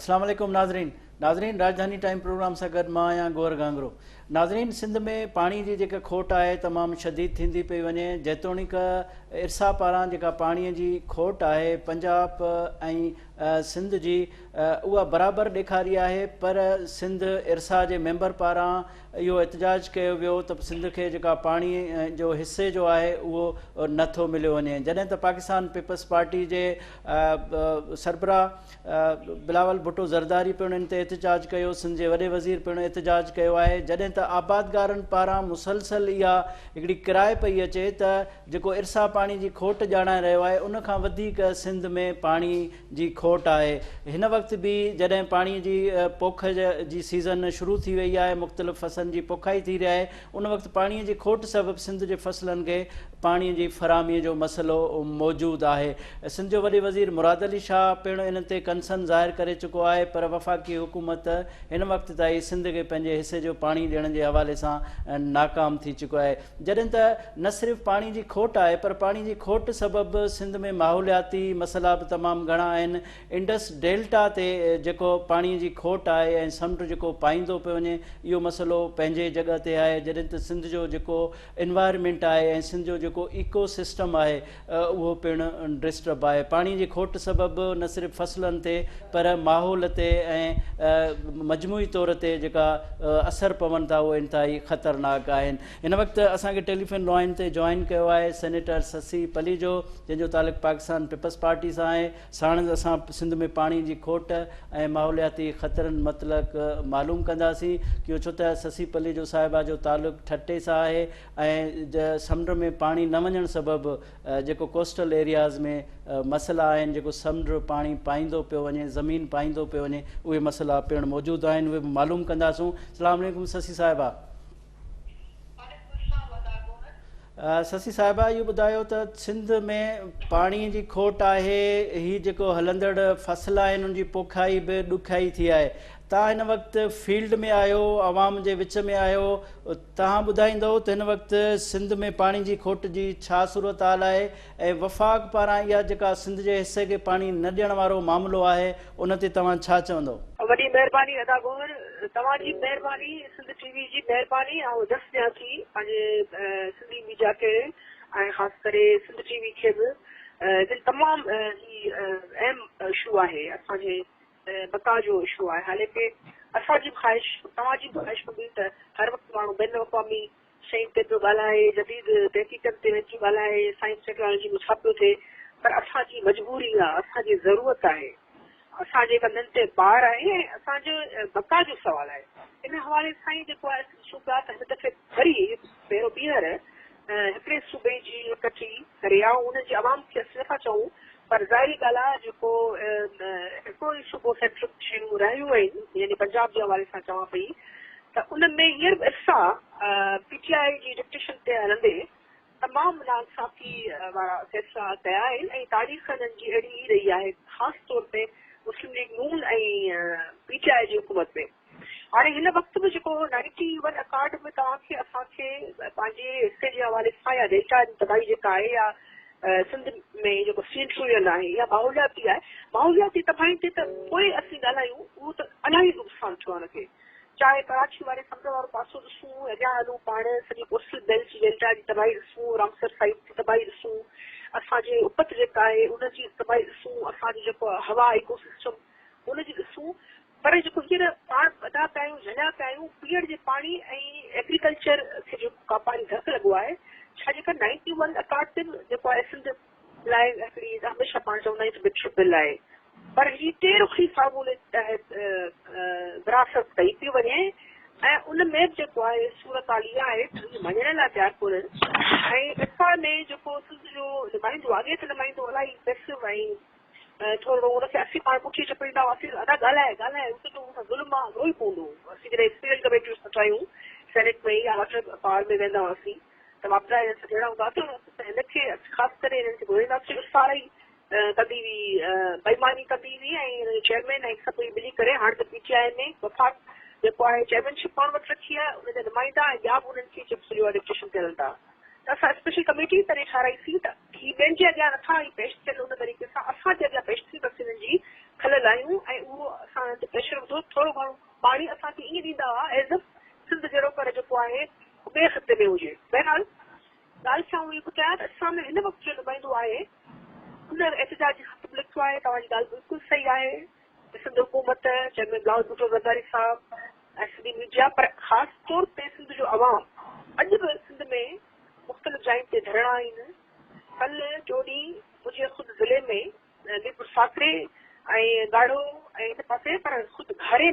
अस्सलाम वालेकुम नाज़रीन। नाज़रीन राजधानी टाइम प्रोग्राम सां गॾु मां आहियां गौर गांगरो। नाज़रीन सिंध में पाणी जी जेका खोट आहे तमामु शदीद थींदी पई वञे, जेतोणीक इरसा पारां जेका पाणीअ जी खोट आहे पंजाब ऐं सिंध जी उहा बराबरि ॾेखारी आहे, पर सिंध इरसा जे मेंबर पारां इहो एतिजाज कयो वियो त सिंध खे जेका पाणी जो हिसे जो आहे उहो नथो मिलियो वञे। जॾहिं त पाकिस्तान पीपल्स पार्टी जे सरबराह बिलावल भुट्टो ज़रदारी पिणु इन ते एतिजाज कयो, सिंध जे वॾे वज़ीर पिणु एतिजाज कयो आहे। जॾहिं त आबादगारनि पारां मुसलसल इहा हिकिड़ी किराए पई अचे त जेको इरसा पाणी जी खोट ॼाणाए रहियो आहे उनखां वधीक सिंध में पाणी जी खोट आहे। हिन वक़्तु बि जॾहिं पाणीअ जी पोख जी सीज़न शुरू थी वई आहे, मुख़्तलिफ़ फसलनि जी पोखाई थी रही आहे, उन वक़्तु पाणीअ जी खोट सबबि सिंध जे फसलनि खे पाणीअ जी फराहमीअ जो मसइलो मौजूदु आहे। सिंध जो वॾे वज़ीर मुराद अली शाह पिणु इन ते कंसर्न ज़ाहिर करे चुको आहे, पर वफ़ाक़ी हुकूमत हिन वक़्तु ताईं सिंध खे पंहिंजे हिसे जो पाणी ॾियण जे हवाले सां नाकाम थी चुको आहे। जॾहिं त न सिर्फ़ु पाणी जी खोट आहे, पर पाणी जी खोट सबबि सिंध में माहौलियाती मसइला बि तमामु घणा आहिनि। इंडस डेल्टा ते जेको पाणीअ जी खोट आहे ऐं समुंड जेको पाईंदो पियो वञे, इहो मसइलो पंहिंजे जॻह ते आहे। जॾहिं त सिंध जो जेको एनवायरमेंट आहे ऐं सिंध जो जेको इको सिस्टम आहे उहो पिणु डिस्टर्ब आहे। पाणी जी खोट सबबि न सिर्फ़ु फसलनि ते पर माहौल ते ऐं मजमूई तौर ते जेका असर पवनि था उहे इंतिहाई ख़तरनाक आहिनि। हिन वक़्तु असांखे टेलीफोन लाइन ते जॉइन कयो आहे सेनेटर ससी पली जो, जंहिंजो तालुक़ु पाकिस्तान पीपल्स पार्टी सां आहे। साण असां सिंध में पाणी जी खोट ऐं माहौलियाती ख़तरनि मतलब मालूम कंदासीं कि छो त ससी पली जो साहिबा जो तालुक़ु ठटे सां आहे ऐं समुंड में पाणी न वञण सबबि जेको कोस्टल एरियाज़ में मसइला आहिनि, जेको समुंड पाणी पाईंदो पियो वञे, ज़मीन पाईंदो पियो वञे, उहे मसइला पिणु मौजूदु आहिनि, उहे बि मालूम कंदासूं। अस्सलाम वालेकुम ससी साहिबा। ससी साहिबा इहो ॿुधायो त सिंध में पाणीअ जी खोट आहे, हीअ जेको हलंदड़ फसल आहिनि उनजी पोखाई बि ॾुखियाई थी आहे। तव्हां हिन वक़्तु फील्ड में आहियो, आवाम जे विच में आहियो, तव्हां ॿुधाईंदव त हिन वक़्तु सिंध में पाणी जी खोट जी छा सूरत हाल आहे ऐं वफ़ाक़ पारां इहा जेका सिंध जे हिसे खे पाणी न ॾियण वारो मामिलो आहे उन ते तव्हां छा चवंदव? वॾी महिरबानी अदा गोर, तव्हांजी महिरबानी, सिंध टीवी जी महिरबानी। ऐं दस ॾियां थी पंहिंजे सिंधी मीडिया खे ऐं ख़ासि करे सिंध टीवी खे बि तमामु ही अहम इशू आहे, असांजे बका जो इशू आहे। हालांकि असांजी ख़्वाहिश, तव्हांजी ख़्वाहिश हूंदी त हर वक़्तु माण्हू बैन अवी शयुनि ते पियो ॻाल्हाए, जदीद तहक़ीक़नि ते वेठी ॻाल्हाए, साइंस टेक्नोलॉजी में छा पियो थिए, पर असांजी मजबूरी आहे, असांजी ज़रूरत आहे, असांजे कंधनि ते ॿार आहे ऐं असांजे बका जो सुवाल आहे। इन हवाले सां ई जेको आहे ॾिसूं पिया त हिन दफ़े वरी पहिरियों ॿीहर हिकिड़े सूबे जी इकठी करे ऐं उनजी आवाम खे असीं नथा चऊं, पर ज़ाहिरी ॻाल्हि आहे जेको हिकिड़ो ई सूबो सेंट्रल शयूं रहियूं आहिनि, यानी पंजाब जे हवाले सां चवां पई त उन में हींअर बि असां PTI जी डिक्टेशन ते हलंदे तमामु नाइंसाफ़ी वारा फ़ैसिला कया आहिनि ऐं तारीख़ हिननि जी अहिड़ी ई रही आहे, ख़ासि तौर ते मुस्लिम लीग नून ऐं PTI जी हुकूमत में। हाणे हिन वक़्तु बि जेको 91 अकार्ड में तव्हांखे असांखे पंहिंजे हिसे जे हवाले सां या डेल्टा जी तबाही जेका आहे या सिंध में जेको सींट्रियल आहे या माहौलियाती आहे, माहौलियाती तबाही ते त पोइ असीं ॻाल्हायूं, उहो त इलाही नुक़सानु थियो आहे हुनखे। चाहे कराची वारे समुंड वारो पासो ॾिसूं, अॻियां हलूं पाण सॼी कोस्टल बेल्ट जी डेल्टा जी तबाही ॾिसूं, रामसर साइड जी तबाही ॾिसूं, असांजे उपत जेका आहे उनजी तबाही ॾिसूं, असांजी जेको हवा इकोसिस्टम उनजी ॾिसूं, पर जेको हींअर पाण अदा पिया आहियूं, झलिया पिया आहियूं, पीअण जे पाणी ऐं एग्रीकल्चर खे जेको कापारी धक लॻो आहे, छा जेका 91 अकार्ड ते जेको आहे सिंध लाइ हिकिड़ी हमेशह पाण चवंदा आहियूं बिट्र बिल आहे, पर ही टे रुखी फार्मूले तहत विरासत कई थी वञे ऐं उन में जेको आहे सूरत हाल इहा आहे मञण लाइ तयारु कोन्हनि ऐं इफ़ा में जेको सिंध जो नुमाइंदो अॻे त नुमाइंदो इलाही पैसिव ऐं थोरो हुनखे असीं पाण पुठी चपड़ींदा हुआसीं, अदा ॻाल्हाए उहो ज़ुल्म आहे उहो ई पवंदो। असीं जॾहिं स्पेशल कमेटियूं सचायूं सेनेट में या वाटर पावर में वेंदा हुआसीं त वापरा हिननि सां जहिड़ा हूंदा त हिनखे ख़ासि करे हिननि खे ॻोल्हींदासीं, सारा ई कंदी हुई बेईमानी कंदी हुई ऐं हिन चेयरमैन ऐं सभु मिली करे हाणे त PTI में वफ़ाक़ जेको आहे चेयरमैनशिप पाण वटि रखी आहे, उनजा नुमाइंदा ऐं ॿिया बि उन्हनि खे जेको सॼो डिक्टेशन ते हलंदा। त असां स्पेशल कमेटी तॾहिं ठाराईसीं त ही ॿियनि जे अॻियां नथा पेश थियनि, उन तरीक़े सां असांजे अॻियां पेश थी बसि हिननि जी खलियल आहियूं ऐं उहो असां ते प्रेशर विधो थोरो घणो पाणी असांखे ईअं ॾींदा हुआ एज़ अ सिंध जहिड़ो पर जेको आहे ॿिए ख़िते में हुजे। बहरहाल ॻाल्हि छा हुई ॿुधायां त असां में हिन वक़्तु जो नुमाइंदो आहे हुन एहतजाजी ख़त बि लिखियो आहे। तव्हांजी ॻाल्हि बिल्कुलु सही आहे। सिंध हुकूमत जंहिंमें ब्लाउज़ भुट्टो ज़रदारी साहब ऐं सिंधी मीडिया पर ख़ासि तौर ते सिंध जो अवाम अॼु बि सिंध में मुख़्तलिफ़ जायुनि ते धरणा आहिनि। कल्ह टियों ॾींहुं मुंहिंजे ख़ुदि ज़िले में मीरपुर साकरे ऐं ॻाढ़ो ऐं हिन पासे पर ख़ुदि घारे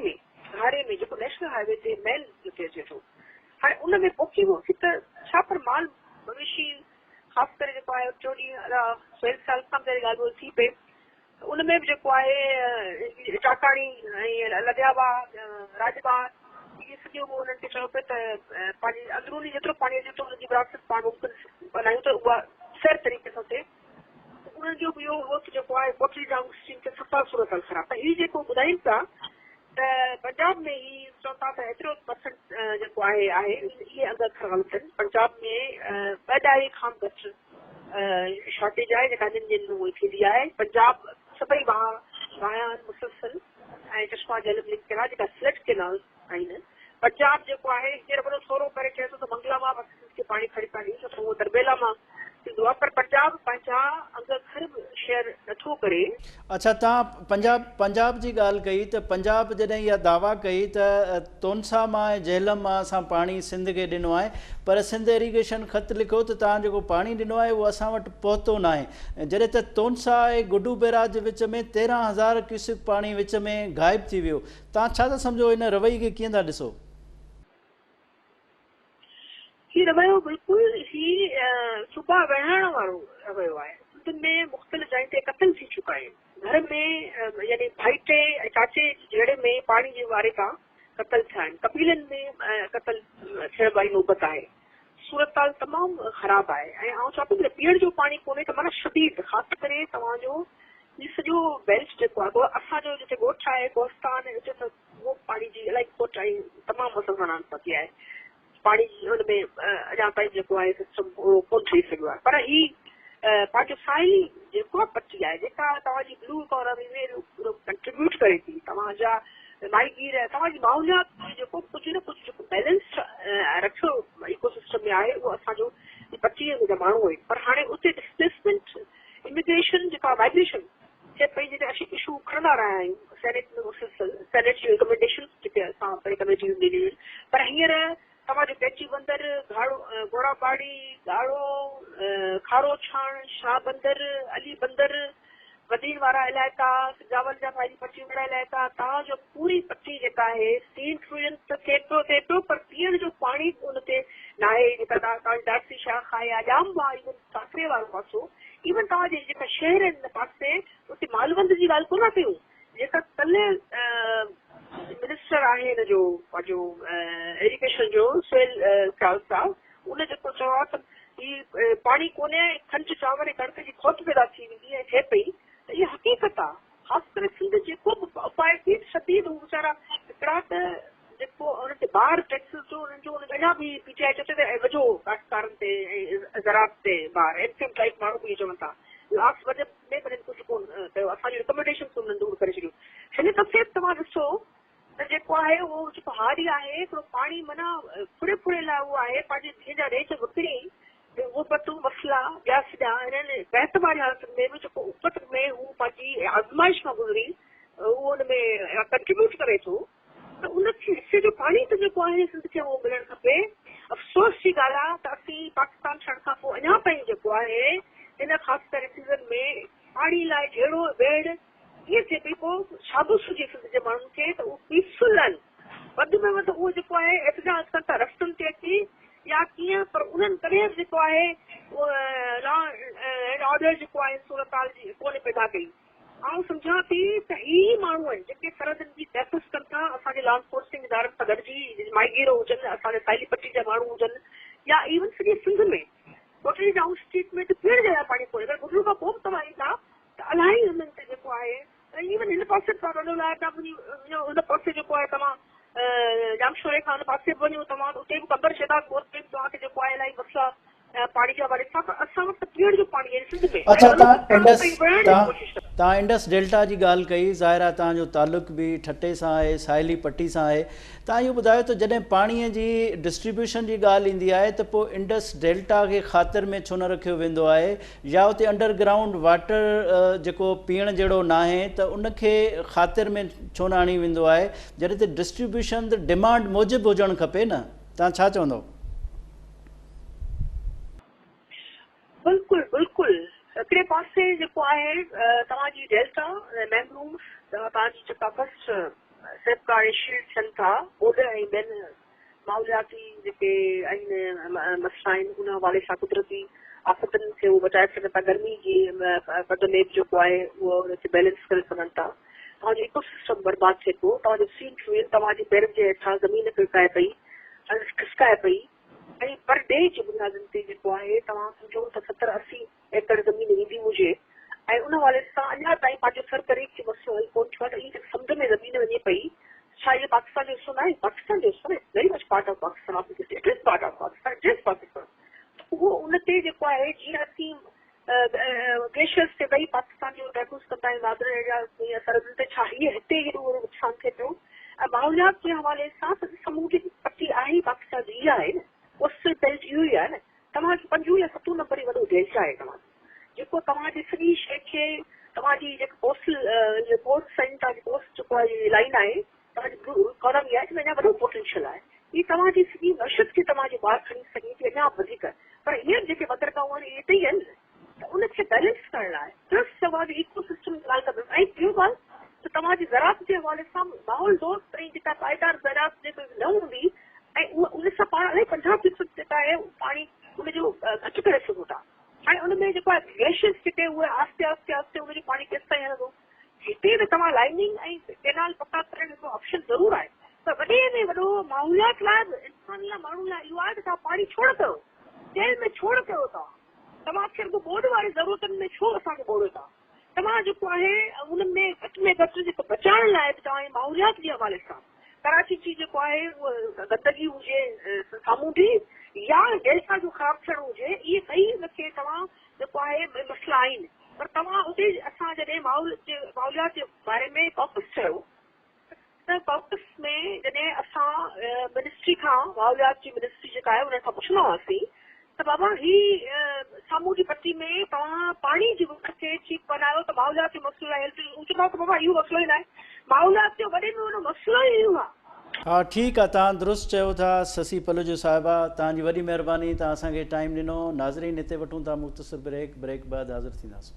में जेको नेशनल हाईवे ते मेन जिते अचे थो हाणे उन में पोखी हुई त छा पर माल मवेशी ख़ासि करे जेको आहे टियों ॾींहुं सोहिल साल खां पहिरीं ॻाल्हि ॿोल थी पई उन में बि जेको आहे चाकाणी ऐं लदियाबा राजबाग इहे सॼो उन्हनि खे चयो पियो त पंहिंजी अंदरूनी जेतिरो पाणी अचे थो हुनजी विरासत पाण मुमकिन बनायूं त उहा सही तरीक़े सां थिए। उन्हनि जो बि इहो हो त जेको आहे कोटली डाउन स्ट्रीम खे सफ़ा सूरत हाल ख़राब त हीअ जेको ॿुधाइनि था त पंजाब में ही चवनि था त एतिरो परसेंट जेको आहे इहे अघ ग़लति आहिनि। पंजाब में 2 खां घटि शॉर्टेज आहे जेका ॿिनि ॾींहंनि में उहा थींदी आहे। पंजाब सभई बाया मुसलसल ऐं चश्मा जल लिंक केनाल जेका फ्लड केनाल आहिनि। पंजाब जेको आहे हींअर वॾो थोरो करे चए थो त मंगला मां बस खे पाणी खणी था ॾियूं छो त उहो दरबेला मां थींदो आहे पर पंजाब पंहिंजा अघ ख़र्ब शेयर नथो करे। अच्छा तव्हां पंजाब जी ॻाल्हि कई त पंजाब जॾहिं इहा दावा कई त तोनसा मां ऐं झेलम मां असां पाणी सिंध खे ॾिनो आहे पर सिंध इरीगेशन ख़त लिखियो त तव्हां जेको पाणी ॾिनो आहे उहो असां वटि पहुतो न आहे जॾहिं त तोनसा ऐं गुडू बैराज जे विच में 13,000 क्यूसिक पाणी विच में गाइब थी वियो। तव्हां छा था सम्झो इन रवई खे कीअं था ॾिसो? ही रवैयो बिल्कुलु ही सुबह विढ़ाइण वारो रवैयो आहे। सिंध में मुख़्तलिफ़ जायुनि ते क़तल थी चुका आहिनि। घर में यानी भाईटे ऐं चाचे जहिड़े में पाणी जे वारे खां क़तल थिया आहिनि। कबीलनि में क़तल थियण वारी नौबत आहे। सूरत हाल तमामु ख़राब आहे ऐं आउं चवां थी पीअण जो पाणी कोन्हे त माना शदीद ख़ासि करे तव्हांजो ही सॼो बेल्ट जेको आहे असांजो जिते ॻोठ आहे कोस्तान उते त उहो पाणी जी इलाही खोट आहे तमामु मुसलमाननि पती आहे। पाणी हुनमें अञा ताईं जेको आहे सिस्टम कोन ठही सघियो आहे पर ही पंहिंजो साहिली जेको आहे पटी आहे जेका तव्हांजी ब्लू इकोनॉमी में कंट्रीब्यूट करे थी। तव्हांजा माईगीर तव्हांजी माहौलियात जेको कुझु न कुझु जेको बैलेंस रखियो इकोसिस्टम में आहे उहो असांजो 25 जा माण्हू आहिनि पर हाणे उते डिस्प्लेसमेंट इमिग्रेशन जेका माइग्रेशन खे पंहिंजे असां इशू खणंदा रहिया आहियूं। सेनेट में मुसलसल सेनेट जी रिकमेंडेशन जेके असां कमेटियूं ॾिनियूं आहिनि पर हींअर तव्हांजो कैची बंदर घोड़ाबाड़ी ॻाढ़ो खारो छाण शाह बंदर अली बंदर वदीन वारा इलाइक़ा जावल जा भाई पटी वारा इलाइक़ा तव्हांजो पूरी पटी जेका आहे स्टीम फ्यूजन त थिए पियो पर पीअण जो पाणी उन ते न आहे। जेका तव्हांजी दासी शाख आहे या जांबा इवन साकरे वारो पासो इवन तव्हांजे जेका शहर आहिनि हिन पासे उते मालवंद जी ॻाल्हि कोन कयूं जेका कल्ह मिनिस्टर आहे हिन जो पंहिंजो एजुकेशन जो सोहेल साहब उन जेको चयो आहे त ही पाणी कोन्हे खंड चांवर ऐं कणिक जी खोट पैदा थी वेंदी ऐं थिए पई त इहा हक़ीक़त आहे। ख़ासि करे सिंध जेको बि उपाय थी शदीद हू वीचारा हिकिड़ा त जेको उन्हनि ते ॿार टैक्सिस जो उन्हनि जो अञा बि पीटीआई चए ते वॾो काश्तकारनि ते ऐं ज़रात ते ॿार एमसीएम टाइप माण्हू बि चवनि था लास्ट बजट में कुझु कोन कयो असांजी रिकमेंडेशन उन्हनि दूर करे छॾियो। हिन दफ़े तव्हां ॾिसो त जेको आहे उहो जेको हारी आहे हिकिड़ो पाणी माना फुड़े लाइ उहो आहे पंहिंजे धीअ जा रेच विकिणी उहो पतू मसला ॿिया सॼा हिननि बेतबारी हालतुनि में बि जेको उपत में हू पंहिंजी आज़माइश खां गुज़री उहो हुन में कंट्रीब्यूट करे थो त उनखे हिसे जो पाणी त जेको आहे सिंध खे उहो मिलणु खपे। अफ़सोस जी ॻाल्हि आहे त असीं पाकिस्तान थियण खां पोइ अञा ताईं जेको आहे हिन ख़ासि करे सीज़न में पाणी लाइ जहिड़ो वेड़ ईअं थिए पई पोइ शाबूस हुजे सिंध जे माण्हुनि खे त उहो पीसफुल आहिनि वधि में वधि उहो जेको आहे एहतजाज कनि था रस्तनि ते अची या कीअं पर उन्हनि कॾहिं बि जेको आहे लॉ एंड ऑर्डर जेको आहे सूरत हाल जी कोन्हे पैदा कई। आउं सम्झां थी त ही माण्हू आहिनि जेके सरहदनि जी तहफ़ुज़ कनि था असांजे लॉ एनफोर्सिंग इदारनि सां गॾिजी माइगीरो हुजनि असांजे साहिली पट्टी जा माण्हू हुजनि या इवन सॼे सिंध में कोटली डाउन स्ट्रीट में त पीअण जा पाणी कोन्हे अगरि गुजरू खां पोइ बि तव्हां ईंदा त इलाही हुननि ते जेको आहे इवन हिन पासे हुन पासे जेको आहे तव्हां जामशोरे खां हुन पासे बि वञो तव्हां उते बि कबर शहदाद कोर्ट में तव्हांखे जेको आहे इलाही मसला पाणी जा वारे असां वटि पीअण जो पाणी आहे सिंध में। अच्छा तव्हां तव्हां इंडस डेल्टा जी ॻाल्हि कई, ज़ाहिर आहे तव्हांजो तालुक बि ठटे सां आहे, साहिली पट्टी सां आहे। तव्हां इहो ॿुधायो त जॾहिं पाणीअ जी डिस्ट्रीब्यूशन जी ॻाल्हि ईंदी आहे त पोइ इंडस डेल्टा खे ख़ातिर में छो न रखियो वेंदो आहे, या उते अंडरग्राउंड वाटर जेको पीअण जहिड़ो न आहे त उनखे ख़ातिर में छो न आणी वेंदो आहे, जॾहिं त डिस्ट्रीब्यूशन त डिमांड मूजिबि हुजणु खपे न? तव्हां छा चवंदव? बिल्कुलु बिल्कुलु। हिकिड़े पासे जेको आहे तव्हांजी डेल्टा मैंग्रोव तव्हांजी जेका फस्ट सेफगार्ड थियनि था ओॾे ऐं ॿियनि माहौलियाती जेके आहिनि मसइला आहिनि उन हवाले सां कुदरती आफ़तनि खे उहो बचाए सघनि था, गर्मी जी पद में बि जेको आहे उहो हुनखे बैलेंस करे सघनि था। तव्हांजो इकोसिस्टम बर्बाद थिए थो, तव्हांजो सीड फ्यूल तव्हांजे पेरनि जे हेठां ज़मीन खिसकाए पई खिसकाए पई, ऐं पर डे जी बुनियादनि ते जेको आहे तव्हां सम्झो त 70-80 एकड़ ज़मीन वेंदी हुजे ऐं उन हवाले सां अञा ताईं पंहिंजो सरकरे खे मसइलो हल कोन थियो आहे त इहा समुंड में ज़मीन वञे पई। छा इहो पाकिस्तान जो हिसो न आहे? पाकिस्तान जो हिसो आहे, very much part of Pakistan, it is part of Pakistan, it is Pakistan. उहो उन ते जेको आहे जीअं असीं ग्लेशियर्स ते वेही पाकिस्तान जो महफ़ूज़ कंदा आहियूं, नादर या सरहदुनि ते, छा हीअ हिते हेॾो नुक़सान थिए पियो? ऐं माहौलियात जे हवाले सां समूरी पट्टी आहे पाकिस्तान जी, इहा आहे न, कोस्टल बेल्ट इहो ई आहे न। तव्हांजो 5 या 7 नंबर ई वॾो डेल्टा आहे तव्हांजो, जेको तव्हांजी सॼी शइ खे तव्हांजी जेको कोस्टल कोस्ट साइन तव्हांजी कोस्ट जेको आहे लाइन आहे तव्हांजी इकोनॉमी आहे, अञा वॾो पोटेंशियल आहे। हीअ तव्हांजी सॼी मशत खे तव्हांजे ॿार खणी सघे थी अञा वधीक, पर हींअर जेके बंदरगाहूं आहिनि इहे हिते ई आहिनि त उनखे बैलेंस करण लाइ प्लस तव्हांजी इको सिस्टम जी ॻाल्हि कंदुमि। ऐं ॿियो ॻाल्हि त तव्हांजी ज़राअत जे हवाले सां माहौल दोस्त ऐं जेका पाइदार ज़राअत जेको न हूंदी ऐं उन सां पाण अलाए 50% जेका आहे पाणी उनजो घटि करे सघूं था। हाणे उनमें जेको आहे ग्लेशियर्स जेके उहे आस्ते आस्ते आस्ते उनजो पाणी केसि ताईं हलंदो? हिते त तव्हां लाइनिंग ऐं केनाल पका करण जो ऑप्शन ज़रूरु आहे, पर वॾे में वॾो माहौलियात लाइ इंसान लाइ माण्हुनि लाइ इहो आहे त तव्हां पाणी छोड़ कयो, जेल में छोड़ कयो तव्हांखे रुॻो बोर्ड वारी ज़रूरतनि में छो असांखे बोड़ियो था? तव्हां जेको आहे उनमें घटि में घटि जेको बचाइण लाइ बि तव्हांजे माहौलियात जे हवाले सां कराची जी जेको आहे उहा गंदगी हुजे सामूंडी या डेल्टा जो ख़राब थियणु हुजे, इहे ॿई उनखे तव्हां जेको आहे मसइला आहिनि। पर तव्हां उते असां जॾहिं माहौलियात जे बारे में कॉकस चयो त कॉकस में जॾहिं असां मिनिस्ट्री खां माहौलियात जी मिनिस्ट्री जेका आहे उन खां पुछंदा हुआसीं त बाबा ही सामूंडी पट्टी में तव्हां पाणी जी वक़्त खे ठीकु बनायो त माहौलियात जो मसइलो आहे, चवंदा त बाबा इहो मसइलो ई न आहे, माहौलियात जो वॾे में वॾो मसइलो ई इहो आहे। हा ठीकु आहे, तव्हां दुरुस्त चयो था ससी पलूजो साहिबा, तव्हांजी वॾी महिरबानी, तव्हां असांखे टाइम ॾिनो। नाज़रीन हिते वठूं था मुख़्तसिर ब्रेक बाद हाज़िर थींदासीं।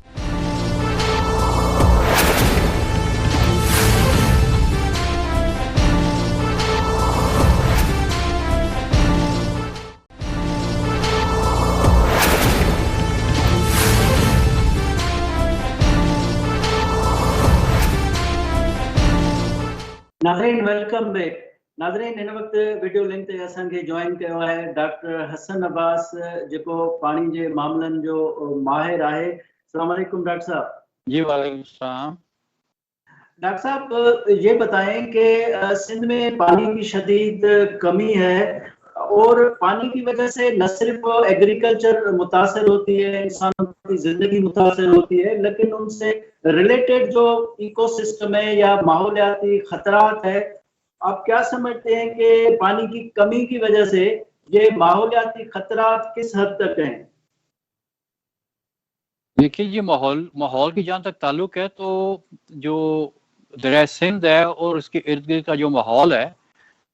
नाज़रीन वेलकम बैक। नाज़रीन हिन वक़्तु वीडियो लिंक ते असांखे जॉइन कयो आहे डॉक्टर हसन अब्बास, जेको पाणी जे मामलनि जो माहिर आहे। अस्सलाम वालेकुम डॉक्टर साहब। जी वालेकुम सलाम। डॉक्टर साहब ये बताएं कि सिंध में पानी की शदीद कमी है और पानी की वजह से न सिर्फ एग्रीकल्चर मुतासर होती है, इंसानों की जिंदगी मुतासर होती है, लेकिन उनसे रिलेटेड जो इकोसिस्टम है या माहौलियाती खतरात है, आप क्या समझते हैं कि पानी की कमी की वजह से ये माहौलियाती खतरात किस हद तक हैं? देखिए ये माहौल की जहाँ तक ताल्लुक है तो जो दरिया सिंध है और उसके इर्द गिर्द का जो माहौल है,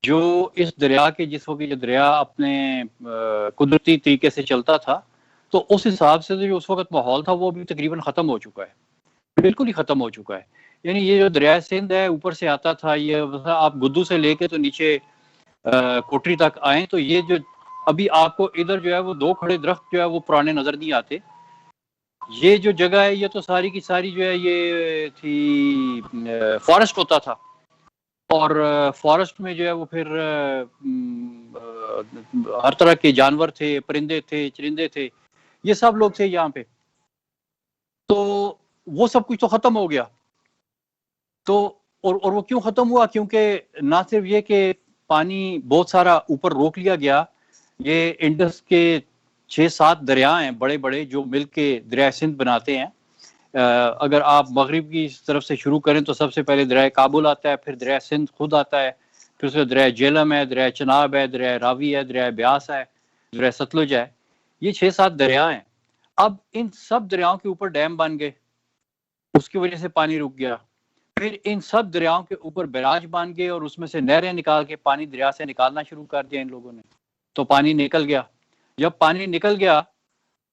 जो इस दरिया के जिस वक्त ये दरिया अपने कुदरती तरीके से चलता था तो उस हिसाब से जो उस वक्त माहौल था वो भी तकरीबन ख़त्म हो चुका है, बिल्कुल ही ख़त्म हो चुका है। यानी ये जो दरिया सिंध है ऊपर से आता था, ये आप गुद्दू से लेके तो नीचे कोटरी तक आए तो ये जो अभी आपको इधर जो है वो 2 खड़े दरख्त जो है वो पुराने नजर नहीं आते। ये जो जगह है ये तो सारी की सारी जो है ये थी फॉरेस्ट होता था और फॉरेस्ट में जो है वो फिर हर तरह के जानवर थे, परिंदे थे, चरिंदे थे, ये सब लोग थे यहाँ पे। तो वो सब कुछ तो खत्म हो गया। तो और वो क्यों खत्म हुआ? क्योंकि ना सिर्फ ये कि पानी बहुत सारा ऊपर रोक लिया गया, ये इंडस के 6-7 दरिया हैं बड़े बड़े जो मिल के दरिया सिंध बनाते हैं, अगर आप मगरिब की तरफ से शुरू करें तो सबसे पहले दरिया काबुल आता है, फिर दरिया सिंध खुद आता है, फिर उसके दरिया जेलम है, दरिया चनाब है, दरिया रावी है, दरिया ब्यास है, दरिया सतलुज है। ये 6-7 दरिया हैं। अब इन सब दरियाओं के ऊपर डैम बन गए, उसकी वजह से पानी रुक गया। फिर इन सब दरियाओं के ऊपर बैराज बन गए और उसमें से नहरें निकाल के पानी दरिया से निकालना शुरू कर दिया इन लोगों ने, तो पानी निकल गया। जब पानी निकल गया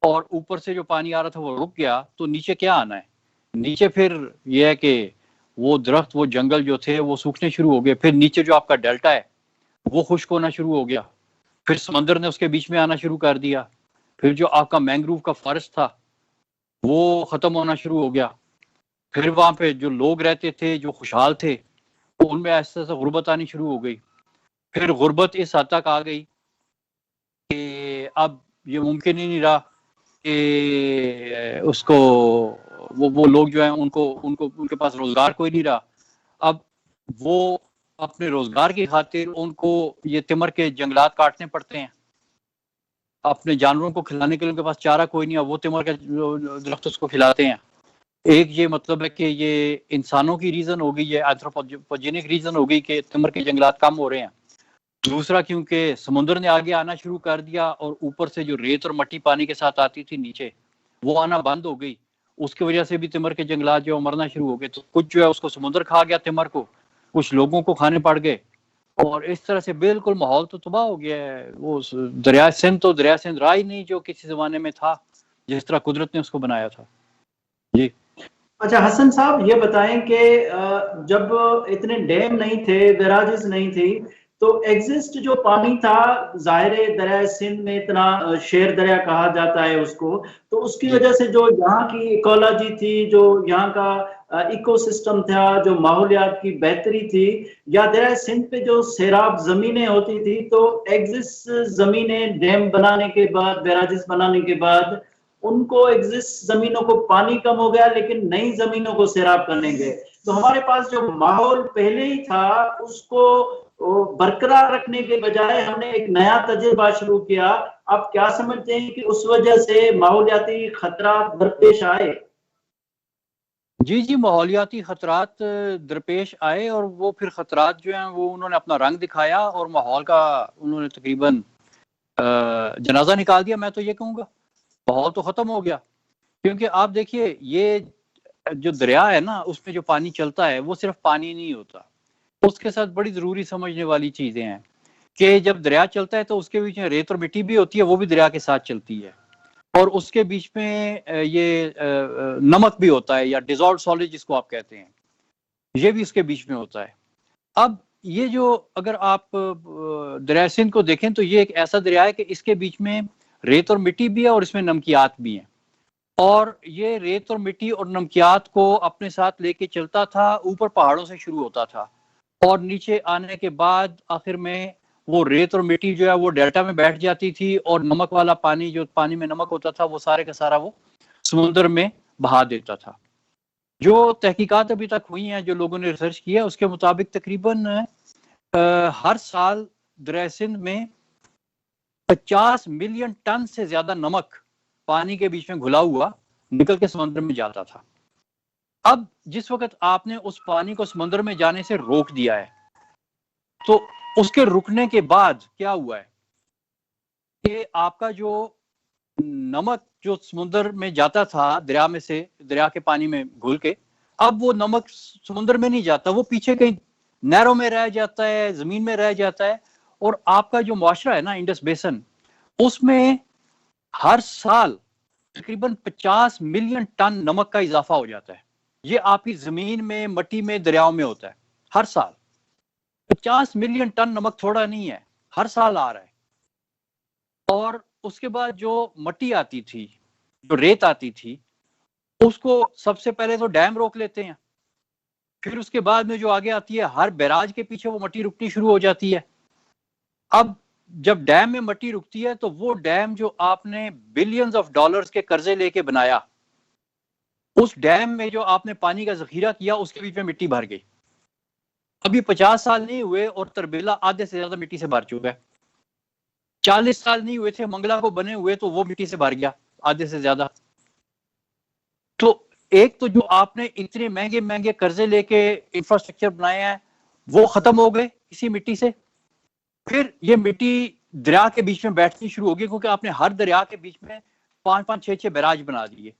और ऊपर से जो पानी आ रहा था वो रुक गया, तो नीचे क्या आना है? नीचे फिर यह है कि वो दरख्त, वो जंगल जो थे वो सूखने शुरू हो गए। फिर नीचे जो आपका डेल्टा है वो खुश्क होना शुरू हो गया। फिर समंदर ने उसके बीच में आना शुरू कर दिया। फिर जो आपका मैंग्रोव का फॉरेस्ट था वो खत्म होना शुरू हो गया। फिर वहां पे जो लोग रहते थे, जो खुशहाल थे, तो उनमें ऐसे ऐसे गुर्बत आनी शुरू हो गई। फिर गुर्बत इस हद तक आ गई कि अब ये मुमकिन ही नहीं रहा कि उसको वो लोग जो हैं उनको उनको उनके पास रोजगार कोई नहीं रहा। अब वो अपने रोजगार की खातिर उनको ये तिमर के जंगलात काटने पड़ते हैं। अपने जानवरों को खिलाने के लिए उनके पास चारा कोई नहीं है, वो तिमर के दरख्त उसको खिलाते हैं। एक ये मतलब है कि ये इंसानों की रीजन हो गई, ये एंथ्रोपोजेनिक रीजन हो गई कि तिमर के जंगलात कम हो रहे हैं। दूसरा क्योंकि समुद्र ने आगे आना शुरू कर दिया और ऊपर से जो रेत और मट्टी पानी के साथ आती थी नीचे, वो आना बंद हो गई। उसकी वजह से भी तिमर के जंगलात जो मरना शुरू हो गए। तो कुछ जो है उसको समुद्र खा गया तिमर को, कुछ लोगों को खाने पड़ गए, और इस तरह से बिल्कुल माहौल तो तबाह हो गया है। वो दरिया सिंध तो दरिया सिंध रहा ही नहीं जो किसी जमाने में था, जिस तरह कुदरत ने उसको बनाया था। जी अच्छा हसन साहब, ये बताएं कि जब इतने डैम नहीं थे, बैराजेस नहीं थी, तो एग्जिस्ट जो पानी था, जाहिर है दरिया सिंध में इतना शेर दरिया कहा जाता है उसको, तो उसकी वजह से जो यहाँ की इकोलॉजी थी, जो यहाँ का इकोसिस्टम था, जो माहौलियात की बेहतरी थी, या दरिया सिंध पे जो सैराब जमीनें होती थी, तो एग्जिस्ट जमीनें डैम बनाने के बाद, बैराजेस बनाने के बाद उनको एग्जिस्ट जमीनों को पानी कम हो गया, लेकिन नई जमीनों को सैराब करने गए। तो हमारे पास जो माहौल पहले ही था उसको बरकरार रखने के बजाय हमने एक नया तजुर्बा शुरू किया। आप क्या समझते हैं कि उस वजह से माहौलियाती खतरा दरपेश आए? जी जी, माहौलियाती खतरात दरपेश आए, और वो फिर खतरात जो हैं वो उन्होंने अपना रंग दिखाया और माहौल का उन्होंने तकरीबन जनाजा निकाल दिया। मैं तो ये कहूँगा माहौल तो ख़त्म हो गया। क्योंकि आप देखिए, ये जो दरिया है ना, उसमें जो पानी चलता है वो सिर्फ पानी नहीं होता, उसके साथ बड़ी ज़रूरी समझने वाली चीज़ें हैं कि जब दरिया चलता है तो उसके बीच में रेत और मिट्टी भी होती है, वो भी दरिया के साथ चलती है। और उसके बीच में ये नमक भी होता है, या डिजॉल्व सॉलिड जिसको आप कहते हैं, ये भी उसके बीच में होता है। अब ये जो, अगर आप दरिया सिंध को देखें तो ये एक ऐसा दरिया है कि इसके बीच में रेत और मिट्टी भी है और इसमें नमकियात भी हैं। और ये रेत और मिट्टी और नमकियात को अपने साथ लेके चलता था। ऊपर पहाड़ों से शुरू होता था और नीचे आने के बाद आखिर में वो रेत और मिट्टी जो है वो डेल्टा में बैठ जाती थी, और नमक वाला पानी, जो पानी में नमक होता था, वो सारे का सारा वो समुद्र में बहा देता था। जो तहकीकात अभी तक हुई हैं, जो लोगों ने रिसर्च किया, उसके मुताबिक तकरीबन हर साल दरिया सिंध में 50 मिलियन टन से ज्यादा नमक पानी के बीच में घुला हुआ निकल के समुद्र में जाता था। अब जिस वक्त आपने उस पानी को समुद्र में जाने से रोक दिया है, तो उसके रुकने के बाद क्या हुआ है कि आपका जो नमक जो समुद्र में जाता था दरिया में से, दरिया के पानी में घुल के, अब वो नमक समुद्र में नहीं जाता, वो पीछे कहीं नहरों में रह जाता है, जमीन में रह जाता है। और आपका जो मुआशरा है ना, इंडस बेसन, उसमें हर साल तकरीबन 50 मिलियन टन नमक का इजाफा हो जाता है। ये आपकी जमीन में, मट्टी में, दरियाओं में होता है हर साल। 50 मिलियन टन नमक थोड़ा नहीं है, हर साल आ रहा है। और उसके बाद जो मट्टी आती थी, जो रेत आती थी, उसको सबसे पहले तो डैम रोक लेते हैं। फिर उसके बाद में जो आगे आती है, हर बैराज के पीछे वो मट्टी रुकनी शुरू हो जाती है। अब जब डैम में मट्टी रुकती है तो वो डैम जो आपने बिलियंस ऑफ डॉलर्स के कर्जे लेके बनाया, उस डैम में जो आपने पानी का जखीरा किया, उसके बीच में मिट्टी भर गई। अभी 50 साल नहीं हुए और तरबेला आधे से ज्यादा मिट्टी से भर चुका है। 40 साल नहीं हुए थे मंगला को बने हुए, तो वो मिट्टी से भर गया आधे से ज्यादा। तो एक तो जो आपने इतने महंगे महंगे कर्जे लेके इंफ्रास्ट्रक्चर बनाए हैं वो खत्म हो गए इसी मिट्टी से। फिर ये मिट्टी दरिया के बीच में बैठनी शुरू होगी, क्योंकि आपने हर दरिया के बीच में 5-5, 6-6 बैराज बना दिए।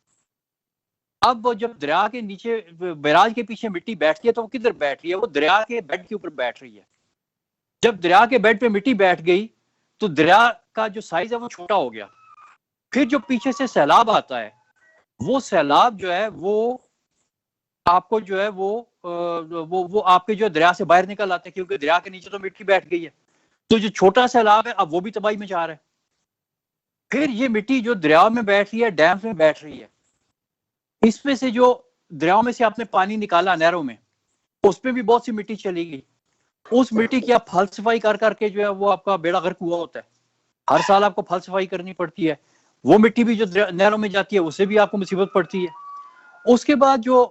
अब वो जब दरिया के नीचे बैराज के पीछे मिट्टी बैठती है तो वो किधर बैठ रही है? वो दरिया के बेड के ऊपर बैठ रही है। जब दरिया के बेड पे मिट्टी बैठ गई तो दरिया का जो साइज है वो छोटा हो गया। फिर जो पीछे से सैलाब आता है, वो सैलाब जो है वो आपको जो है वो आपके जो दरिया से बाहर निकल आते हैं, क्योंकि दरिया के नीचे तो मिट्टी बैठ गई है। तो जो छोटा सैलाब है अब वो भी तबाही मचा रहा है। फिर ये मिट्टी जो दरिया में बैठ रही है, डैम्स में बैठ रही है, इसमें से जो दरियाओं में से आपने पानी निकाला नहरों में, उसमें भी बहुत सी मिट्टी चली गई। उस मिट्टी की आप फल सफाई कर करके जो है वो आपका बेड़ा गर्क हुआ होता है। हर साल आपको फल सफाई करनी पड़ती है। वो मिट्टी भी जो नहरों में जाती है उससे भी आपको मुसीबत पड़ती है। उसके बाद जो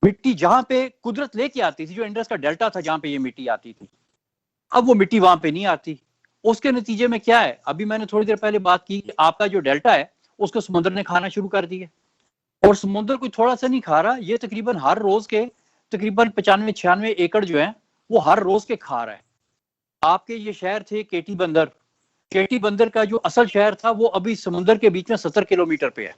मिट्टी जहां पे कुदरत लेके आती थी, जो इंडस का डेल्टा था जहां पे ये मिट्टी आती थी, अब वो मिट्टी वहां पे नहीं आती। उसके नतीजे में क्या है, अभी मैंने थोड़ी देर पहले बात की कि आपका जो डेल्टा है उसको समुद्र ने खाना शुरू कर दिया। और समुद्र कोई थोड़ा सा नहीं खा रहा, ये तकरीबन हर रोज के तकरीबन 95-96 एकड़ जो है वो हर रोज के खा रहा है। आपके ये शहर थे केटी बंदर, केटी बंदर का जो असल शहर था वो अभी समुद्र के बीच में 70 किलोमीटर पे है,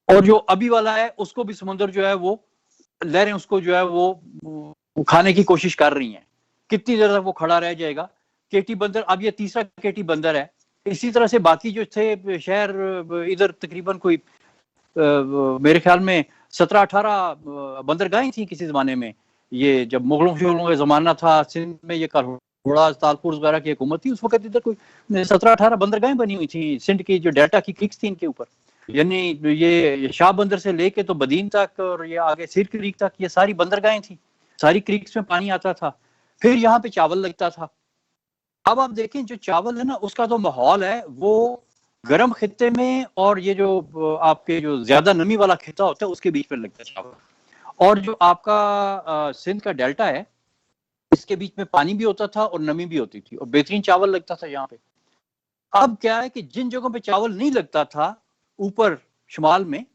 और जो अभी वाला है उसको भी समुद्र जो है वो लहरें उसको जो है वो खाने की कोशिश कर रही हैं। कितनी देर तक वो खड़ा रह जाएगा? केटी बंदर अब ये तीसरा केटी बंदर है। इसी तरह से बाकी जो थे शहर इधर तकरीबन कोई मेरे ख्याल में 17-18 बंदरगाहें थी किसी जमाने में। ये जब मुगलों का जमाना था, सिंध में ये करोड़ा तालपुर वगैरह की हुकूमत थी, उस वक्त इधर कोई 17-18 बंदरगाहें बनी हुई थी सिंध की जो डेल्टा की क्रिक्स थी इनके ऊपर। यानी ये शाह बंदर से लेके तो बदीन तक और ये आगे सिर क्रीक तक ये सारी बंदरगाहें थी, सारी क्रिक्स में पानी आता था। फिर यहाँ पे चावल लगता था। अब आप देखें जो चावल है ना उसका तो माहौल है वो गर्म खित्ते में और ये जो आपके जो ज्यादा नमी वाला खिता होता है उसके बीच में लगता है चावल। और जो आपका सिंध का डेल्टा है इसके बीच में पानी भी होता था और नमी भी होती थी और बेहतरीन चावल लगता था यहाँ पे। अब क्या है कि जिन जगहों पे चावल नहीं लगता था ऊपर शुमाल में,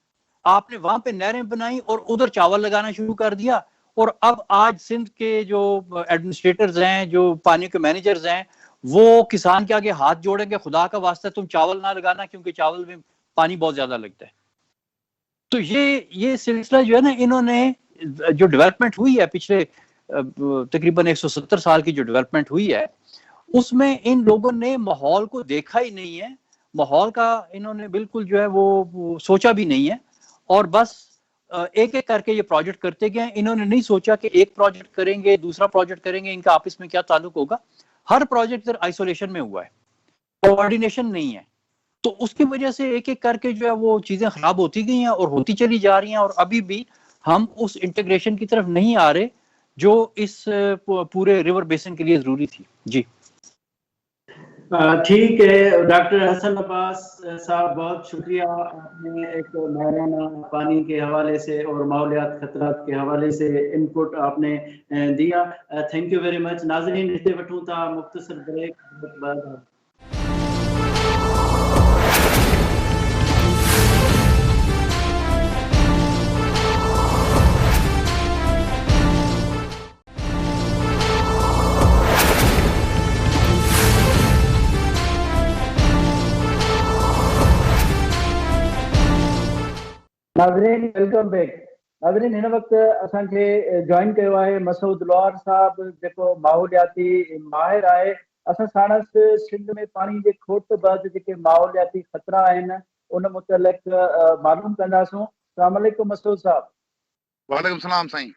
आपने वहां पे नहरें बनाई और उधर चावल लगाना शुरू कर दिया। और अब आज सिंध के जो एडमिनिस्ट्रेटर्स हैं, जो पानी के मैनेजर्स हैं, वो किसान के आगे हाथ जोड़ेंगे, खुदा का वास्ता तुम चावल ना लगाना क्योंकि चावल में पानी बहुत ज्यादा लगता है। तो ये सिलसिला जो है ना, इन्होंने जो डेवलपमेंट हुई है पिछले तकरीबन 170 साल की जो डेवलपमेंट हुई है उसमें इन लोगों ने माहौल को देखा ही नहीं है। माहौल का इन्होंने बिल्कुल जो है वो सोचा भी नहीं है और बस एक एक करके ये प्रोजेक्ट करते गए। इन्होंने नहीं सोचा कि एक प्रोजेक्ट करेंगे दूसरा प्रोजेक्ट करेंगे इनका आपस में क्या ताल्लुक होगा। हर प्रोजेक्ट इधर आइसोलेशन में हुआ है, कोऑर्डिनेशन नहीं है। तो उसकी वजह से एक एक करके जो है वो चीजें खराब होती गई हैं और होती चली जा रही हैं और अभी भी हम उस इंटीग्रेशन की तरफ नहीं आ रहे जो इस पूरे रिवर बेसिन के लिए जरूरी थी। जी ठीक है डॉक्टर हसन अब्बास साहब, बहुत शुक्रिया। आपने एक महराना पानी के हवाले से और माहौलियात खतरात के हवाले से इनपुट आपने दिया। Thank you very much. नाज़रीन हिते वठूं था मुख्तसर ब्रेक। नाज़रीन वेलकम बैक। नाज़रीन हिन वक्त असांखे जॉइन कयो आहे मसूद लोहार साहब, जेको माहौलियाती माहिर आहे। असां साणस सिंध में पानी जे खोट बैदि जेके माहौलियाती ख़तरा आहिनि उन मुतलिक़ मालूम कंदासूं। अस्सलाम वालेकुम मसूद साहब। वालेकुम सलाम साईं।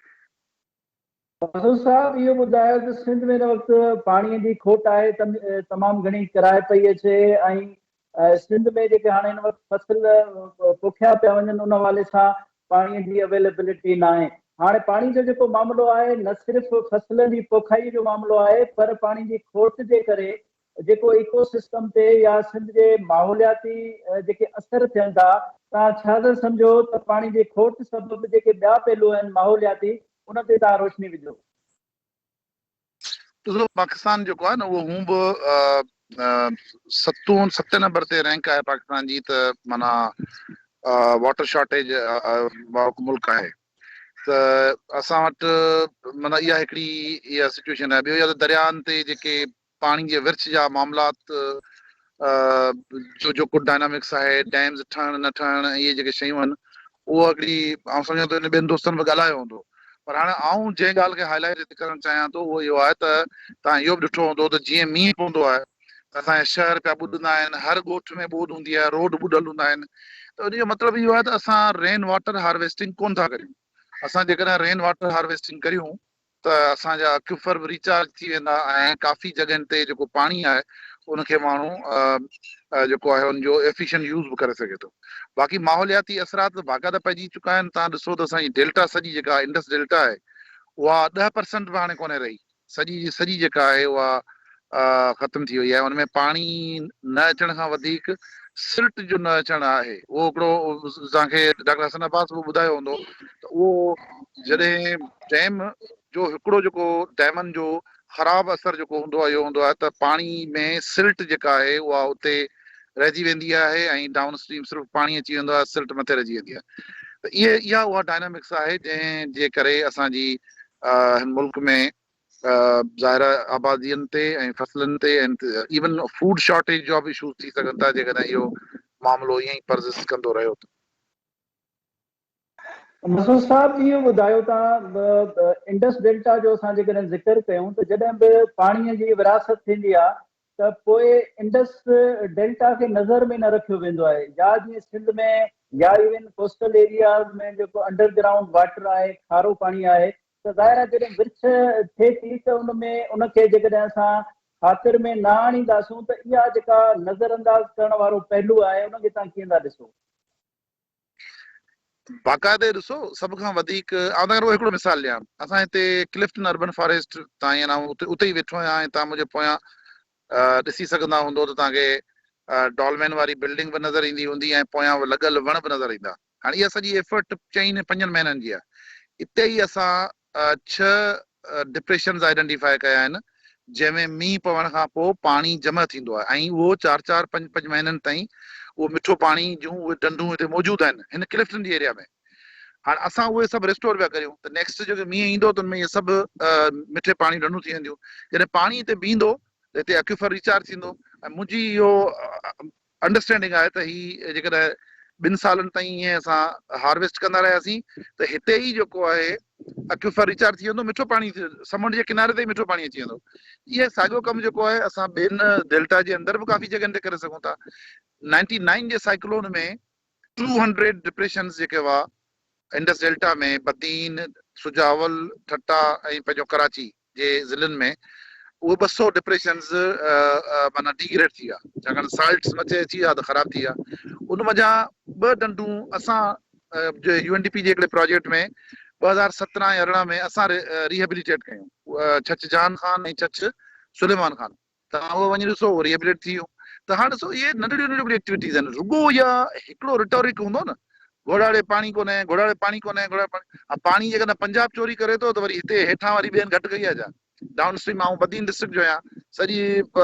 मसूद साहब, इहो ॿुधायो त सिंध में हिन वक़्तु पाणीअ जी खोट आहे, तमामु घणी किराए पई अचे ऐं सिंध में जेके हाणे हिन वक़्तु फसल पोखिया पिया वञनि उन हवाले सां पाणीअ जी अवेलेबिलिटी न आहे। हाणे पाणी जो जेको मामिलो आहे न सिर्फ़ु फसल जी पोखाई जो मामिलो आहे पर पाणी जी खोट जे करे जेको इकोसिस्टम ते या सिंध जे माहौलियाती जेके असर थियनि था, तव्हां छा था सम्झो त पाणी जी खोट सबबि जेके ॿिया पहलू आहिनि माहौलियाती उन ते तव्हां रोशनी विझो। ॾिसो पाकिस्तान जेको आहे न उहो हूं बि 7 नंबर ते रैंक आहे पाकिस्तान जी, त माना वाटर शॉर्टेज मुल्क आहे त असां वटि माना इहा हिकिड़ी इहा सिचुएशन आहे। ॿियो या त दरियानि ते जेके पाणी जे विर्छ जा मामलात जो जेको डायनामिक्स आहे, डैम्स ठहण न ठहण, इहे जेके शयूं आहिनि, उहा हिकिड़ी आउं सम्झां थो इन ॿियनि दोस्तनि बि ॻाल्हायो हूंदो। पर हाणे आउं जंहिं ॻाल्हि खे हाईलाइट करणु चाहियां थो उहो इहो आहे त तव्हां इहो बि ॾिठो हूंदो त जीअं मींहुं पवंदो आहे त असांजा शहर पिया ॿुॾंदा आहिनि, हर ॻोठ में ॿोॾि हूंदी आहे, रोड ॿुॾल हूंदा आहिनि। त उनजो मतिलबु इहो आहे त असां रेन वाटर हार्वेस्टिंग कोन था करियूं। असां जेकॾहिं रेन वाटर हार्वेस्टिंग करियूं त असांजा एक्यूफर बि रिचार्ज थी वेंदा ऐं काफ़ी जॻहियुनि ते जेको पाणी आहे उनखे माण्हू जेको आहे उनजो एफिशिएंट यूज़ बि करे सघे थो। बाक़ी माहौलियाती असरात बाक़ाइदा पइजी चुका आहिनि। तव्हां ॾिसो त असांजी डेल्टा सॼी जेका इंडस डेल्टा आहे उहा 10% बि हाणे कोन्हे रही। सॼी जी सॼी जेका आहे उहा ख़तम थी वई आहे। उनमें पाणी न अचण खां वधीक सिल्ट जो न अचणु आहे। उहो हिकिड़ो तव्हांखे डॉक्टर हसन अब्बास बि ॿुधायो हूंदो त उहो जॾहिं डैम जो हिकिड़ो जेको डैमनि जो ख़राबु असरु जेको हूंदो आहे इहो हूंदो आहे त पाणी में सिल्ट जेका आहे उहा उते रहिजी वेंदी आहे ऐं डाउन स्ट्रीम सिर्फ़ु पाणी अची वेंदो आहे, सिल्ट मथे रहिजी वेंदी आहे। त इहा उहा डायनामिक्स आहे जंहिं जे करे असांजी हिन मुल्क में ज़ाहिर आबादियुनि ते ऐं फसलनि ते ऐं इवन फूड शॉर्टेज जो बि इशूज़ थी सघनि था जेकॾहिं इहो मामिलो ईअं ई परसिस्ट कंदो रहियो त। मसूद साहब इहो ॿुधायो तव्हां इंडस डेल्टा जो असां जेकॾहिं ज़िक्र कयूं त जॾहिं बि पाणीअ जी विरासत थींदी आहे त पोइ इंडस डेल्टा खे नज़र में न रखियो वेंदो आहे। या जीअं सिंध में या इवन कोस्टल एरियाज़ में जेको अंडरग्राउंड वाटर आहे, खारो पाणी आहे, त ज़ाहिर आहे जॾहिं विर्छ थिए थी त उनमें उनखे जेकॾहिं असां ख़ातिर में न आणींदासूं त इहा जेका नज़र अंदाज़ करण वारो पहलू आहे उनखे तव्हां कीअं था ॾिसो? बाक़ाइदे ॾिसो सभ खां वधीक आउं तव्हांखे हिकिड़ो मिसाल ॾियां। असां हिते क्लिफ्टन अर्बन फॉरेस्ट तव्हां ईअं न उते ई वेठो आहियां ऐं तव्हां मुंहिंजे पोयां ॾिसी सघंदा हूंदो त तव्हांखे डॉलमेन वारी बिल्डिंग बि नज़र ईंदी हूंदी ऐं पोयां लॻल वण बि नज़र ईंदा। हाणे इहा सॼी एफर्ट 4-5 महीननि जी आहे। हिते ई असां 6 डिप्रेशन्स आइडेंटिफाई कया आहिनि जंहिंमें मींहुं पवण खां पोइ पाणी जमा थींदो आहे ऐं उहो 4-5 महीननि ताईं उहो मिठो पाणी जूं उहे ढंढूं हिते मौजूदु आहिनि हिन क्लिफ्टन जी एरिया में। हाणे असां उहे सभु रिस्टोर पिया करियूं त नेक्स्ट जेको मींहुं ईंदो त उनमें इहे सभु मिठे पाणी ढंढूं थी वेंदियूं। जॾहिं पाणी हिते बीहंदो त हिते एक्यूफर रिचार्ज थींदो। ऐं मुंहिंजी इहो अंडरस्टैंडिंग आहे त हीअ जेकॾहिं 2 सालनि ताईं ईअं असां हार्वेस्ट कंदा रहियासीं त हिते ई जेको आहे एक्यूफर रिचार्ज थी वेंदो, मिठो पाणी समुंड जे किनारे ते ई मिठो पाणी अची वेंदो। इहे साॻियो कमु जेको आहे असां ॿियनि डेल्टा जे अंदरि बि काफ़ी जॻहियुनि ते करे सघूं था। 99 जे साइक्लोन में 200 डिप्रेशन्स जेके हुआ इंडस डेल्टा में बदीन, सुजावल, ठट्टा ऐं पंहिंजो कराची जे ज़िलनि में उहे 200 डिप्रेशन्स माना डिग्रेड थी विया छाकाणि साल्ट्स मथे अची विया त ख़राब थी विया। उन वञा 2 ढंढूं असां UNDP जे हिकिड़े प्रोजेक्ट में 2017 या 18 में असां रिहेबिलिटेट कयूं, छछ जहान ख़ान ऐं छछ सुलेमान ख़ान। तव्हां उहो वञी ॾिसो रिहेबिलिटेट थी वियो। त हाणे ॾिसो इहे नंढिड़ियूं नंढिड़ियूं एक्टिविटीज़ आहिनि। रुॻो इहा हिकिड़ो रिटोरिक हूंदो न, घोड़ाड़े पाणी कोन्हे, घोड़ाड़े पाणी कोन्हे, घोड़ाड़े पाणी जेकॾहिं पंजाब चोरी करे थो त वरी हिते हेठां वारी ॿियनि घटि कई आहे छा? डाउन स्ट्रीम आऊं बदीन डिस्ट्रिक्ट जो आहियां, सॼी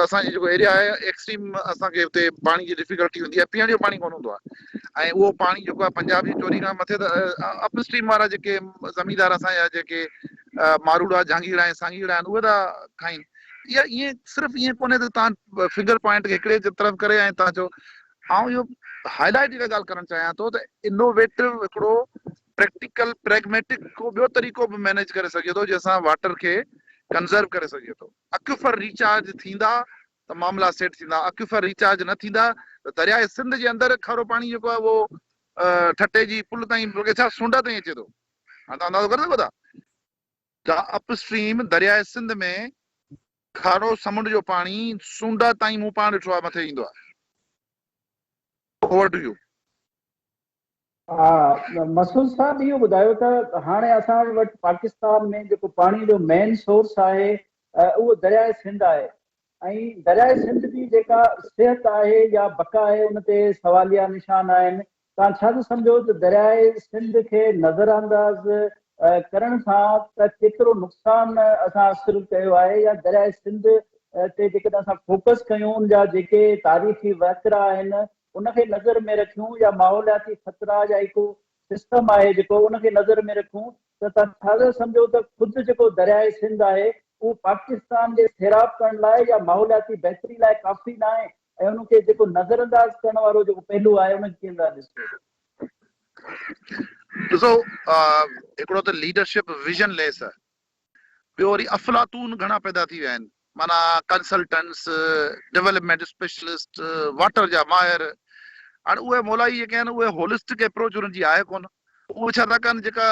असांजी जेको एरिया आहे एक्सट्रीम असांखे हुते पाणी जी डिफिकल्टी हूंदी आहे, पीअण जो पाणी कोन हूंदो आहे। ऐं उहो पाणी जेको आहे पंजाब जी चोरी खां मथे त अप स्ट्रीम वारा जेके ज़मींदार असांजा जेके मारूड़ा, जहांगीर ऐं सांगीड़ा आहिनि उहे था खाइनि। इहा ईअं सिर्फ़ु ईअं कोन्हे त तव्हां फिगर पॉइंट खे हिकिड़े तरफ़ करे ऐं तव्हां चओ। ऐं इहो हाईलाइट इहा ॻाल्हि करणु चाहियां थो त इनोवेटिव हिकिड़ो प्रैक्टिकल प्रैग्मेटिक को ॿियो तरीक़ो बि मैनेज करे सघे थो जंहिंसां वाटर खे कंज़र्व करे सघे थो। एक्यूफर रिचार्ज थींदा त मामला सेट थींदा, एक्यूफर रिचार्ज न थींदा त दरियाए सिंध जे अंदरि खारो पाणी जेको आहे उहो ठटे जी पुल ताईं छा सुंड ताईं अचे थो। हाणे तव्हां अंदाज़ो करे सघो था त अप स्ट्रीम दरियाए सिंध में खारो समुंड जो पाणी सूंडा ताईं मूं पाण ॾिठो आहे मथे ईंदो आहे। Over to you. हा मसूद साहब इहो ॿुधायो त हाणे असां वटि पाकिस्तान में जेको पाणी जो मेन सोर्स आहे उहो दरियाए सिंध आहे ऐं दरियाए सिंध जी जेका सिहत आहे या बका आहे उन ते सवालिया निशान आहिनि। तव्हां छा था सम्झो त दरियाए सिंध खे नज़रअंदाज़ करण सां त केतिरो नुक़सानु असां हासिलु कयो आहे या दरियाए सिंध ते जेकॾहिं असां फोकस कयूं उन जा जेके तारीख़ी वाक़िरा आहिनि उनखे नज़र में रखूं या माहौलियाती ख़तरा या इको सिस्टम आहे जेको उनखे नज़र में रखूं त तव्हां छा सम्झो त ख़ुदि जेको दरियाए सिंध आहे उहो पाकिस्तान जे सैराब करण लाइ या माहौलियाती बहितरी लाइ काफ़ी न आहे ऐं उनखे जेको नज़रअंदाज करण वारो जेको पहलू आहे उनखे कीअं था ॾिसो? ॾिसो हिकिड़ो त लीडरशिप विजन लेस आहे, ॿियो वरी अफलातून घणा पैदा थी विया आहिनि, माना कंसल्टेंट्स, डेवलपमेंट स्पेशलिस्ट, वाटर जा माहिर। हाणे उहे मोलाई जेके आहिनि उहे होलिस्टिक अप्रोच उन्हनि जी आहे कोन। उहे छा था कनि, जेका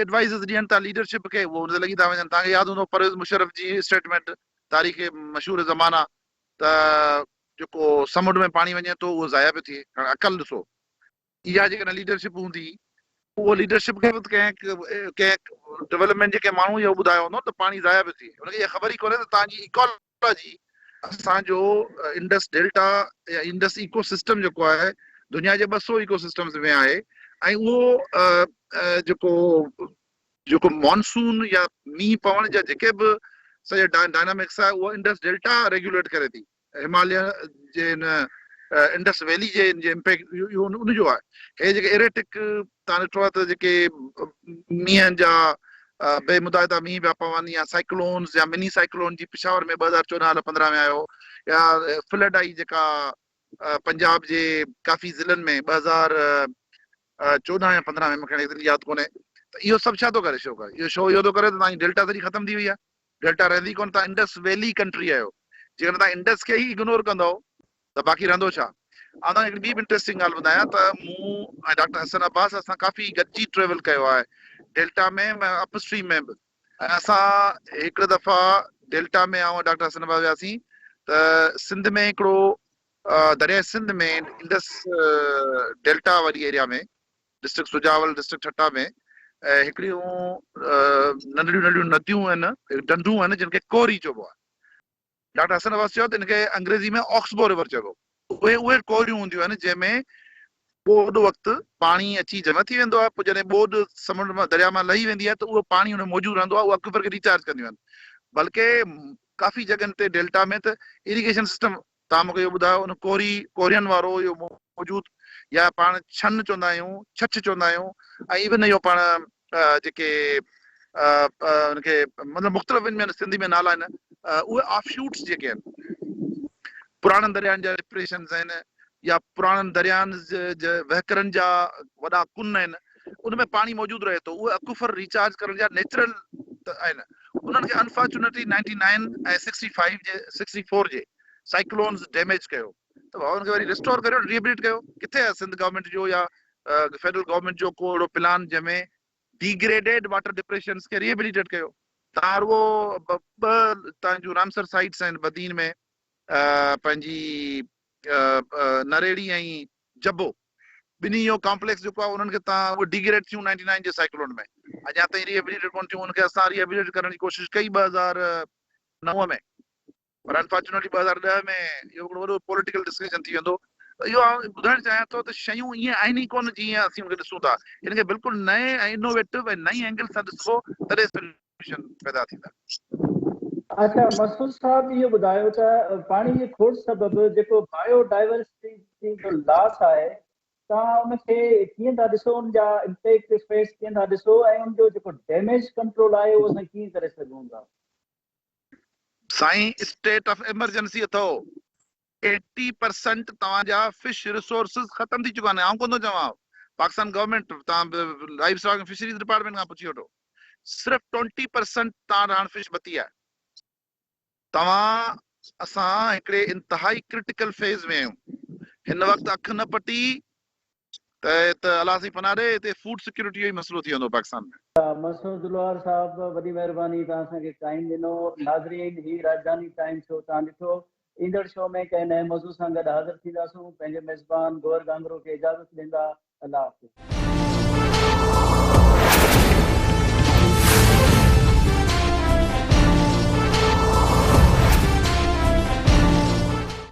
एडवाइज़ ॾियनि था लीडरशिप खे उहो हुन ते लॻी था वञनि। तव्हांखे यादि हूंदो परवेज़ मुशर्रफ जी स्टेटमेंट, तारीख़ मशहूर ज़माना, त जेको समुंड में पाणी वञे थो उहो ज़ाया पियो थिए। हाणे अकल ॾिसो, इहा जेकॾहिं लीडरशिप हूंदी, उहो लीडरशिप खे बि कंहिं डेवलपमेंट जेके माण्हू इहो ॿुधायो हूंदो त पाणी ज़ाया पियो थिए। हुनखे इहा ख़बर ई कोन्हे त तव्हांजी इकोलॉजी, असांजो इंडस डेल्टा या इंडस इको सिस्टम जेको आहे दुनिया जे 200 इको सिस्टम्स में आहे, ऐं उहो जेको मॉनसून या मींहुं पवण जा जेके बि सॼे डायनामिक्स आहे उहो इंडस डेल्टा रेगुलेट करे थी। हिमालय जे इंडस वैली जे इम्पैक्ट इहो उनजो आहे। हे जेके एरेटिक तव्हां ॾिठो आहे त जेके मींहं जा बेमुदाइदा मींहं पिया पवनि, या साइक्लोन्स या मिनी साइक्लोन जी पिशावर में 2014-15 में आयो, या फ्लड आई जेका पंजाब जे काफ़ी ज़िलनि में 2014 या 15 में, मूंखे एतिरी यादि कोन्हे। त इहो सभु छा थो करे शो करे? इहो शो इहो थो करे त तव्हांजी डेल्टा सॼी ख़तम थी वई आहे, डेल्टा रहंदी कोन। तव्हां इंडस वैली कंट्री आहियो, जेकॾहिं तव्हां इंडस खे ई इग्नोर कंदव त बाक़ी रहंदो छा? ऐं तव्हांखे हिकिड़ी ॿी बि इंट्रेस्टिंग ॻाल्हि ॿुधायां त मूं ऐं डॉक्टर हसन अब्बास असां काफ़ी गॾिजी ट्रेवल कयो आहे डेल्टा में, अपस्ट्रीम में बि। ऐं असां हिकिड़े दफ़ा डेल्टा में ऐं डॉक्टर हसन अब्बास वियासीं त सिंध में हिकिड़ो दरिया सिंध में इंडस डेल्टा वारी एरिया में, डिस्ट्रिक्ट सुजावल, डिस्ट्रिक्ट ठट्टा में हिकिड़ियूं नंढड़ियूं नंढड़ियूं नदियूं आहिनि, ढंढूं आहिनि, जिनखे कोरी चइबो आहे। डॉक्टर हसन अब्बास चयो त हिनखे अंग्रेज़ी में ऑक्सबो रिवर चइबो। उहे कोरियूं हूंदियूं आहिनि जंहिंमें ॿोॾ वक़्तु पाणी अची जमा थी वेंदो आहे, पोइ जॾहिं ॿोॾ समुंड मां दरिया मां लही वेंदी आहे त उहो पाणी हुन मौजूदु रहंदो आहे, उहो अक्विफर खे रिचार्ज कंदियूं आहिनि। बल्कि काफ़ी जॻहनि ते डेल्टा में त इरिगेशन सिस्टम, तव्हां मूंखे इहो ॿुधायो, उन कोरियन वारो इहो मौजूदु, या पाण छन चवंदा आहियूं, छछ चवंदा आहियूं, ऐं इवन इहो पाण जेके हुनखे मतिलबु मुख़्तलिफ़ में सिंधी में नाला आहिनि, उहे ऑफशूट्स जेके आहिनि पुराणनि दरियानि जा डिप्रेशन्स आहिनि, या पुराणनि दरियानि वहकरनि जा वॾा कुन आहिनि, उनमें पाणी मौजूदु रहे थो। उहे अक्विफर रिचार्ज करण जा नेचुरल आहिनि। उन्हनि खे अनफॉर्चुनेटली 99 ऐं 64 जे साइक्लोन्स डैमेज कयो, त उनखे वरी रिस्टोर कयो, रिहेबिलिट कयो। किथे आहे सिंध गवर्नमेंट जो या फेडरल गवर्नमेंट जो को अहिड़ो प्लान जंहिंमें डिग्रेडेड वाटर डिप्रेशन्स खे रिहेबिलिटेट कयो? तव्हां रुगो तव्हांजूं रामसर साइट्स आहिनि बदीन में, पंहिंजी नरेड़ी ऐं जबो, ॿिन्ही इहो कॉम्प्लेक्स जेको आहे उन्हनि खे तव्हां उहे डिग्रेड थियूं 99 जे साइक्लोन में, अञा ताईं रिहेबिलिटेट कोन थियूं। उनखे असां रिहेबिलिटेट करण जी कोशिशि कई 2009 में, पर अनफॉर्चुनेटली 2010 में इहो हिकिड़ो वॾो पॉलिटिकल डिस्कशन थी वेंदो। इहो ॿुधाइणु चाहियां थो त शयूं ईअं आहिनि ई कोन जीअं असीं उनखे ॾिसूं था। हिनखे बिल्कुलु नए ऐं इनोवेटिव ऐं नई एंगल सां ॾिसो, तॾहिं सोल्यूशन पैदा थींदा। अच्छा, मसूद साहब इहो ॿुधायो त पाणी जी खोट सबबि जेको बायोडाइवर्सिटी जो लॉस आहे, तव्हां उनखे कीअं था ॾिसो, उन जा इम्पैक्ट फेस कीअं था ॾिसो, ऐं उनजो जेको डैमेज कंट्रोल आहे उहो असां कीअं करे सघूं था? साईं, स्टेट ऑफ इमरजेंसी अथव। 80% तव्हांजा फिश रिसोर्सिस ख़तम थी चुका आहिनि। आउं कोन थो चवां, पाकिस्तान गवर्नमेंट, तव्हां लाइफ स्टॉक फिशरीज डिपार्टमेंट खां पुछी वठो, सिर्फ़ु 20% तव्हां हाणे फिश बची आहे। असां हिकिड़े इंतिहाई क्रिटिकल फेज़ में आहियूं। हिन वक़्तु अखि न पटी त अलाह सी पनाह ॾे, हिते फूड सिक्योरिटी जो ई मसइलो थी वेंदो पाकिस्तान में। मसूद लुहार साहब, वॾी महिरबानी, तव्हां असांखे टाइम ॾिनो। नाज़रीन, ही राजधानी टाइम शो तव्हां ॾिठो। ईंदड़ शो में कंहिं नए मौज़ूअ सां गॾु हाज़िर थींदासूं। पंहिंजे मेज़बान गौहर गांगरो खे इजाज़त ॾींदा। अल्लाह हाफ़िज़।